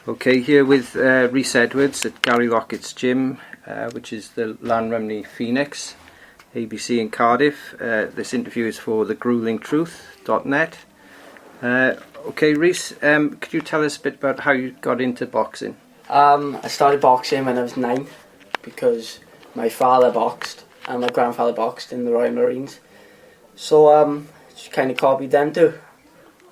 Okay, here with Rhys Edwards at Gary Lockett's gym, which is the Llanrumney Phoenix, ABC in Cardiff. This interview is for thegruelingtruth.net. Okay, Rhys, could you tell us a bit about how you got into boxing? I started boxing when I was 9 because my father boxed and my grandfather boxed in the Royal Marines. So just kind of copied them too.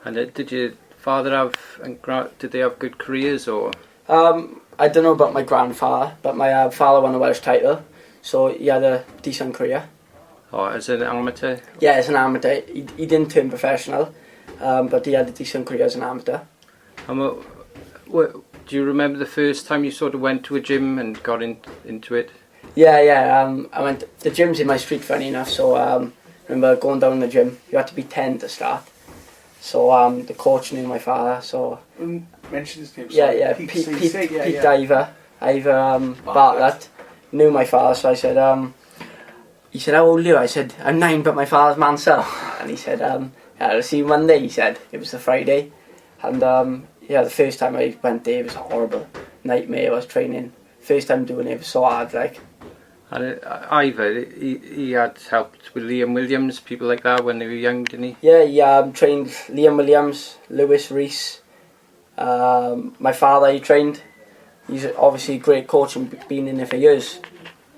And did your father have and did they have good careers or? I don't know about my grandfather, but my father won a Welsh title, so he had a decent career. Oh, as an amateur? Yeah, as an amateur. He didn't turn professional, but he had a decent career as an amateur. Do you remember the first time you sort of went to a gym and got into it? Yeah. I went. The gym's in my street, funny enough. So I remember going down the gym. You had to be 10 to start. So the coach knew my father. So mention his name. Yeah. Pete Ivor Bartlett knew my father. So I said, he said, "How old are you?" I said, "I'm 9, but my father's man cell." And he said, "I'll see you Monday." He said it was a Friday, and the first time I went there it was a horrible nightmare. I was training. First time doing it was so hard, like. And Ivor, he had helped with Liam Williams, people like that when they were young, didn't he? Yeah, he trained Liam Williams, Lewis, Rhys. My father he trained. He's obviously a great coach and been in there for years.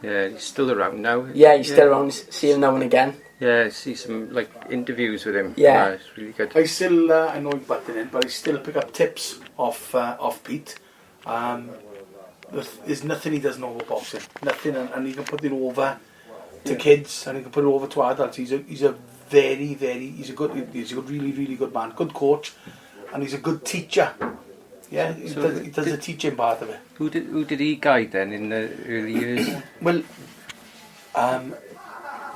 Yeah, he's still around now. Yeah, he's still around. See him now and again. Yeah, I see some interviews with him. Yeah, it's really good. I still, I know he's butting in, but I still pick up tips off Pete. There's nothing he doesn't know about boxing. Nothing, and he can put it over to kids, and he can put it over to adults. He's a really good man, good coach, and he's a good teacher. Yeah, he does the teaching part of it. Who did he guide then in the early years? Well,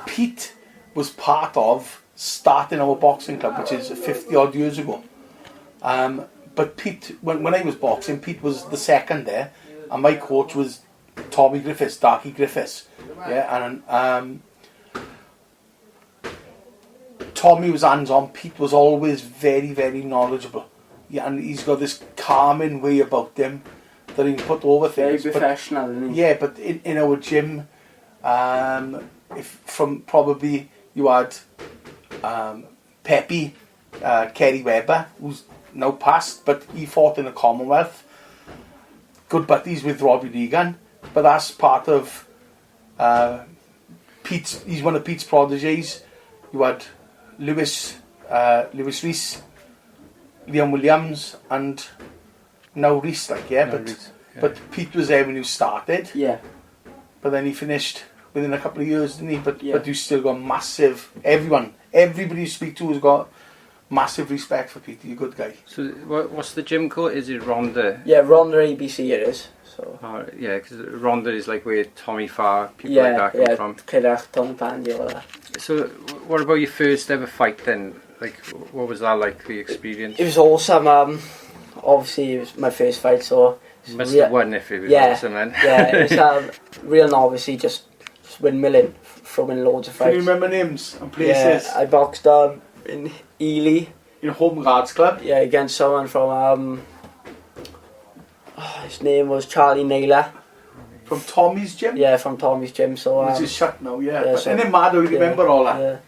Pete was part of starting our boxing club, which is 50 odd years ago. But Pete, when I was boxing, Pete was the second there, and my coach was Tommy Griffiths, Darky Griffiths. Yeah, and Tommy was hands-on. Pete was always very, very knowledgeable. Yeah, and he's got this calming way about him that he can put over things. Very professional, isn't he? Yeah, but in our gym, if from probably you had Pepe, Kerry Webber, who's now passed, but he fought in the Commonwealth. Good buddies with Robbie Regan, but that's part of Pete's. He's one of Pete's prodigies. You had Lewis Rhys, Liam Williams, and now Rhys, but Pete was there when you started. Yeah. But then he finished within a couple of years, didn't he? But you still got massive. Everybody you speak to has got massive respect for Pete. He's a good guy. So what's the gym called? Is it Rhondday? Yeah, Rhondday ABC it is. So. Yeah, because Rhondday is like where Tommy Farr, people like that come from. Cardiff, Tom Pandy, all that. So what about your first ever fight then? Like, what was that like, the experience? It was awesome. Obviously, it was my first fight, so... You must have won if it was awesome then. Yeah, it was real novice, just windmilling, throwing loads of fights. Can you remember names and places? Yeah, I boxed in Ely. In Home Guards Club? Yeah, against someone from... his name was Charlie Naylor. From Tommy's gym? Yeah, from Tommy's gym. So which is shut now, yeah. But isn't it mad how you remember all that?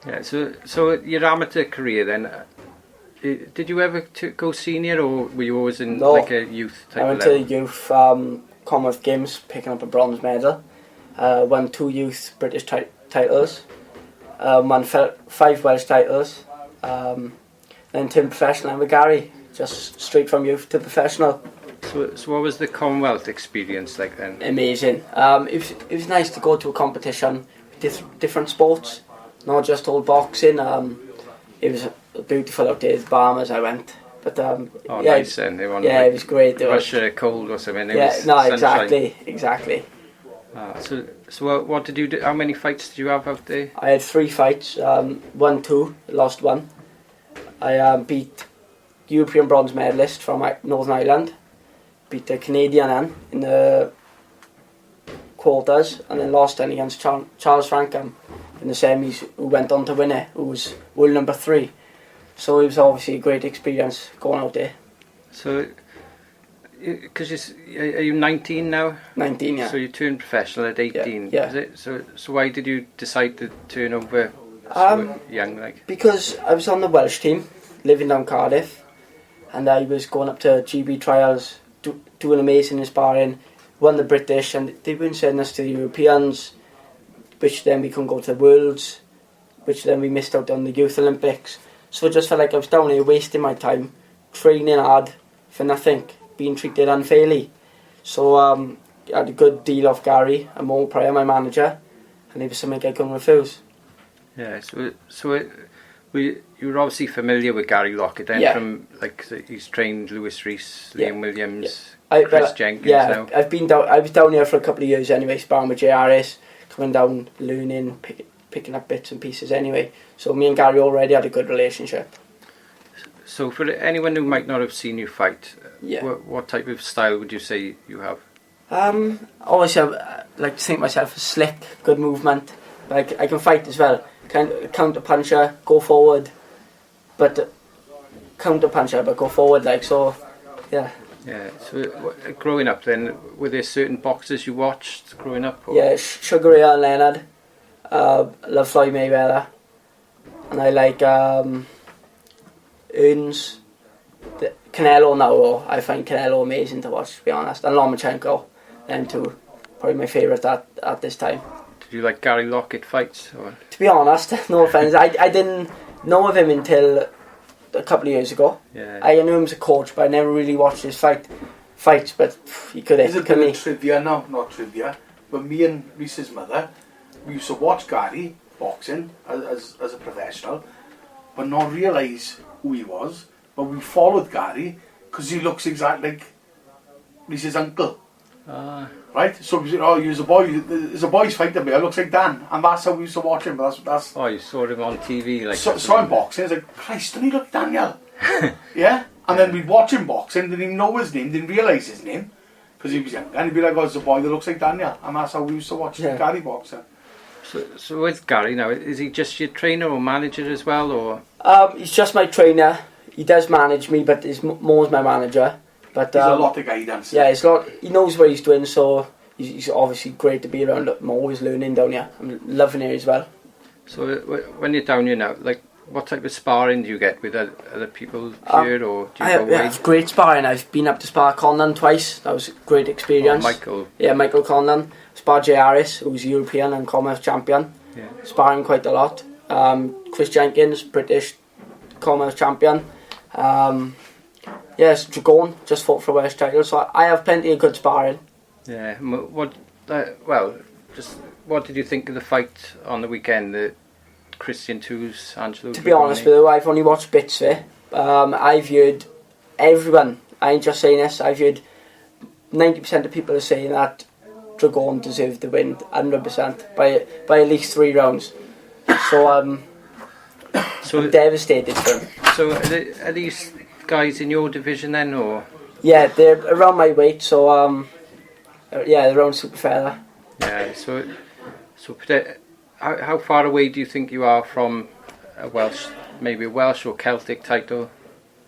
Yeah, so your amateur career then, did you ever go senior, or were you always in like a youth type I went level? to the youth Commonwealth Games, picking up a bronze medal. Won 2 youth British titles. Won 5 Welsh titles. Then turned professional with Gary, just straight from youth to professional. So what was the Commonwealth experience like then? Amazing. It was nice to go to a competition with different sports, not just all boxing. It was beautiful out there. The Bahamas I went, but nice then. They won, it was great. Russia cold or something. Exactly. So what did you do? How many fights did you have out there? I had 3 fights. Won 2, lost 1. I beat European bronze medalist from Northern Ireland. Beat the Canadian in the quarters, and then lost then against Charles Frankham in the semis, who went on to win it, who was world number 3. So it was obviously a great experience going out there. So because are you 19 now? 19, yeah. So you turned professional at 18. Yeah. Is it? So why did you decide to turn over so young? Like, because I was on the Welsh team, living down Cardiff, and I was going up to GB trials, doing amazing in sparring, won the British, and they weren't sending us to the Europeans, which then we couldn't go to the Worlds, which then we missed out on the Youth Olympics. So I just felt like I was down here wasting my time, training hard for nothing, being treated unfairly. So I had a good deal off Gary and Mo Pryor, my manager, and it was something I couldn't refuse. Yeah, you were obviously familiar with Gary Lockett then, from like he's trained Lewis Rhys, Liam Williams, Chris Jenkins. Now. I've been down. I was down here for a couple of years anyway, sparring with JRS, coming down, learning, picking up bits and pieces anyway. So me and Gary already had a good relationship. So for anyone who might not have seen you fight, what type of style would you say you have? Obviously I like to think myself as slick, good movement. Like I can fight as well. Counter puncher, go forward, but counter puncher, but go forward. Like so, yeah. Yeah. So growing up, then, were there certain boxers you watched growing up? Or? Yeah, Sugar Ray and Leonard. Love Floyd Mayweather, and I like Earns. Canelo now. Though, I find Canelo amazing to watch, to be honest, and Lomachenko. Them two, probably my favourite at this time. Did you like Gary Lockett fights? Or? To be honest, no offence, I didn't know of him until a couple of years ago. Yeah. I knew him as a coach, but I never really watched his fights. But he could hit. There's a bit of trivia now, not trivia, but me and Rhys's mother, we used to watch Gary boxing as a professional, but not realise who he was. But we followed Gary because he looks exactly like Rhys's uncle. Right, so we said, oh, there's a boy's fighter there, looks like Dan, and that's how we used to watch him. But that's. Oh, you saw him on TV, like. Saw him boxing. I was like, Christ, doesn't he look Daniel? Yeah, and then we'd watch him boxing, didn't even know his name, didn't realise his name, because he was young, and he'd be like, oh, it's a boy that looks like Daniel, and that's how we used to watch Gary boxing. So with Gary now, is he just your trainer or manager as well, or? He's just my trainer. He does manage me, but he's more my manager. But there's a lot of guidance. Yeah, he knows what he's doing, so he's obviously great to be around. I'm always learning down here. I'm loving it as well. So when you're down here now, like, what type of sparring do you get with other people here, or do you go away? It's great sparring. I've been up to spar Conlon twice. That was a great experience. Michael. Yeah, Michael Conlon. Sparred JRS, who's European and Commonwealth champion. Yeah. Sparring quite a lot. Chris Jenkins, British Commonwealth champion. Yes, Dragon just fought for a Welsh title, so I have plenty of good sparring. Yeah. What did you think of the fight on the weekend? The Christian Twos, Angelo. To be honest with you, I've only watched bits of it. I've heard everyone. I ain't just saying this. I've heard 90% of people are saying that Dragon deserved the win, 100% by at least 3 rounds. So I'm devastated for him. So are these guys in your division then, or? Yeah, they're around my weight, so they're around super feather. Yeah, so how far away do you think you are from maybe a Welsh or Celtic title?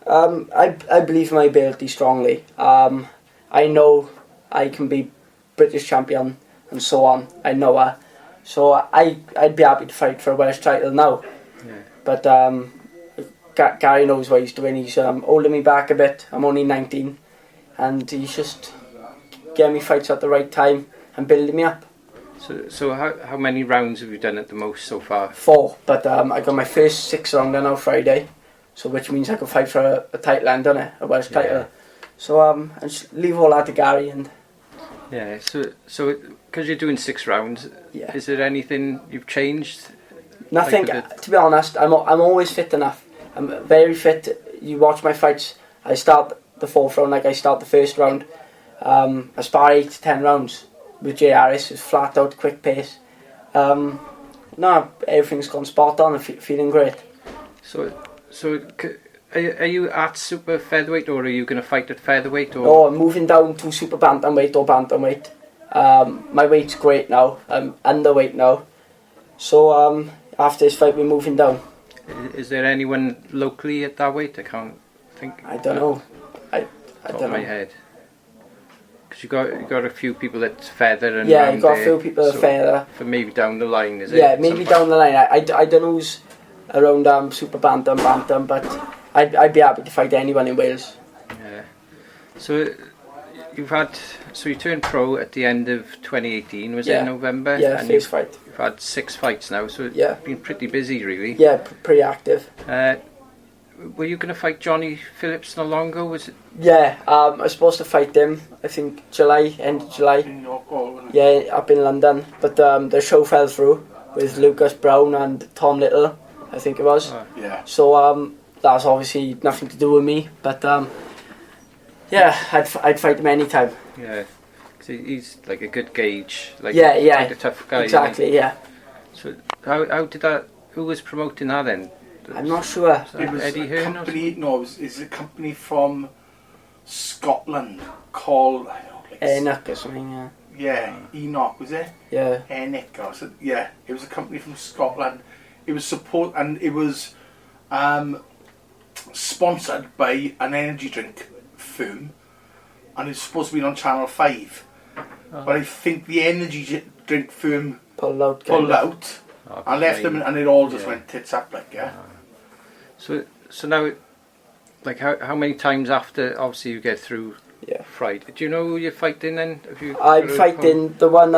I believe in my ability strongly. I know I can be British champion and so on. I know her, so I'd be happy to fight for a Welsh title now. Yeah. But Gary knows what he's doing. He's holding me back a bit. I'm only 19, and he's just getting me fights at the right time and building me up. So how many rounds have you done at the most so far? 4, but I got my first 6 rounder now Friday, so which means I can fight for a title end, doesn't it? A Welsh title. So I just leave all that to Gary and. Yeah. So because you're doing 6 rounds, is there anything you've changed? Nothing. To be honest, I'm always fit enough. I'm very fit. You watch my fights. I start the 4th round like I start the 1st round. I spar 8 to 10 rounds with JRS. It's flat out, quick pace. No, everything's gone spot on. I'm feeling great. So are you at super featherweight, or are you going to fight at featherweight? Or? No, I'm moving down to super bantamweight or bantamweight. My weight's great now. I'm underweight now. So after this fight, we're moving down. Is there anyone locally at that weight? I can't think. I don't know. I don't know. Top of my head. Because you got a few people that feather and yeah, you got a few people that feather. For maybe down the line, is it? Yeah, maybe down the line. I don't know who's around super bantam, but I'd be happy to fight anyone in Wales. Yeah. So you turned pro at the end of 2018, was it, November? Yeah, and first fight. You've had 6 fights now, so Yeah. it's been pretty busy, really. Yeah, pretty active. Were you going to fight Johnny Phillips no longer? Was it? Yeah, I was supposed to fight him, I think end of July. In York, wasn't it? Yeah, up in London. But the show fell through with Lucas Brown and Tom Little, I think it was. Oh. Yeah. So that's obviously nothing to do with me. But yeah, I'd fight him anytime. Yeah. 'Cause he's like a good gauge. Like Yeah, quite a tough guy. Exactly, yeah. So how did that? Who was promoting that then? I'm not sure. It was Eddie a Hearn? company. No, it's a company from Scotland called. I don't know, Enoch or something, yeah. yeah, Enoch, was it? Yeah. Enoch, or so, yeah. It was a company from Scotland. It was it was sponsored by an energy drink firm, and it's supposed to be on Channel 5. But I think the energy drink firm Pulled out. and left them, and it all just went tits up, like, yeah. So now, like how many times after obviously you get through Friday? Do you know who you're fighting then? I'm fighting the one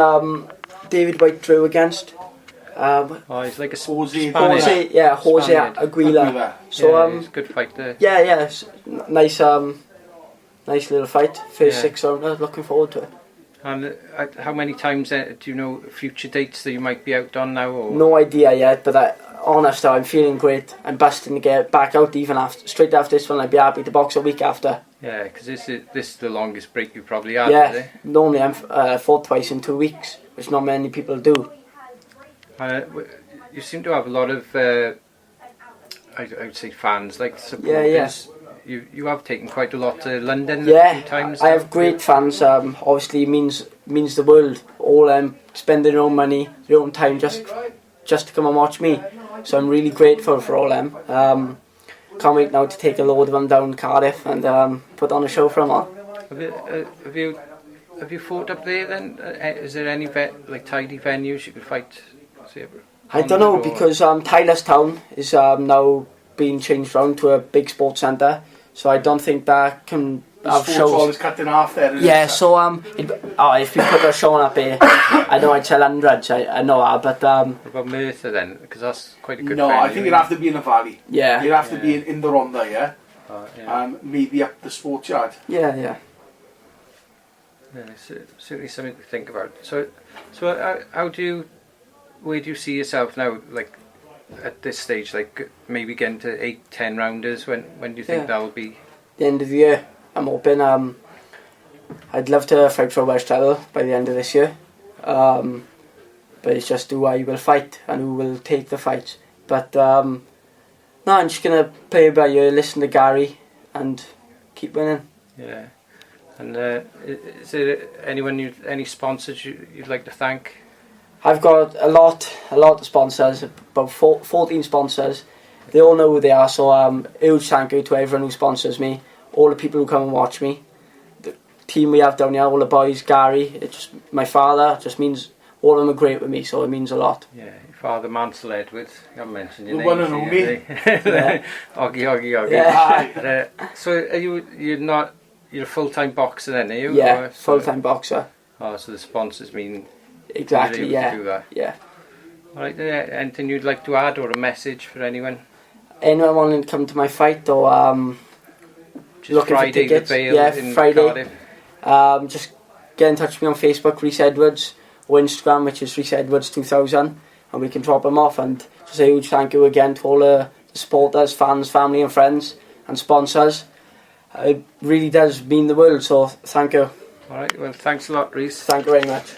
David White drew against. He's like a Jose Aguila. So he's a good fighter. Yeah, it's nice little fight. First 6 rounders. Looking forward to it. And how many times do you know future dates that you might be out on now? Or? No idea yet, but honest, I'm feeling great. I'm busting to get back out straight after this one. I'd be happy to box a week after. Yeah, because this is the longest break you probably had. Yeah, normally I'm fought twice in 2 weeks, which not many people do. You seem to have a lot of, I would say, fans, like supporters. Yeah. You have taken quite a lot to London Yeah, a few times. I have great fans. Obviously, means the world. All spending their own money, their own time, just to come and watch me. So I'm really grateful for all them. Can't wait now to take a load of them down Cardiff and put on a show for them all. Have you fought up there then? Is there any tidy venues you could fight? I don't know, because Tylerstown is now being changed round to a big sports centre, so I don't think that can have shows. Sports hall is cut in half there. Yeah, so if you put a show up here, I know I'd sell hundreds. I know that, but what about Merthyr then? Because that's quite a good. No, venue, I think it'd have to be in a valley. Yeah, it'd have to be in the Rhondday, yeah. Yeah. Maybe up the sports yard. Yeah. Certainly something to think about. So where do you see yourself now? Like at this stage, like maybe getting to 8-10 rounders. When do you think that'll be? The end of the year. I'm hoping. I'd love to fight for a Welsh title by the end of this year. But it's just who I will fight and who will take the fights. But no, I'm just gonna play by ear, listen to Gary, and keep winning. Yeah. And is there any sponsors you'd like to thank? I've got a lot of sponsors, about 14 sponsors. They all know who they are, so huge thank you to everyone who sponsors me, all the people who come and watch me, the team we have down here, all the boys, Gary, my father, just means all of them are great with me, so it means a lot. Yeah, your father, Rhys Edwards, you haven't mentioned your The name. one and only. Oggy. Yeah. So you're a full-time boxer then, are you? Yeah, full-time boxer. Oh, so the sponsors mean... Exactly, you're able to do that. Yeah. Alright, anything you'd like to add or a message for anyone? Anyone wanting to come to my fight or Just looking Friday, for tickets? the Vale in Friday. Cardiff. Just get in touch with me on Facebook, Rhys Edwards, or Instagram, which is Rhys Edwards 2000, and we can drop them off. And just a huge thank you again to all the supporters, fans, family and friends and sponsors. It really does mean the world, so thank you. Alright, well thanks a lot, Rhys. Thank you very much.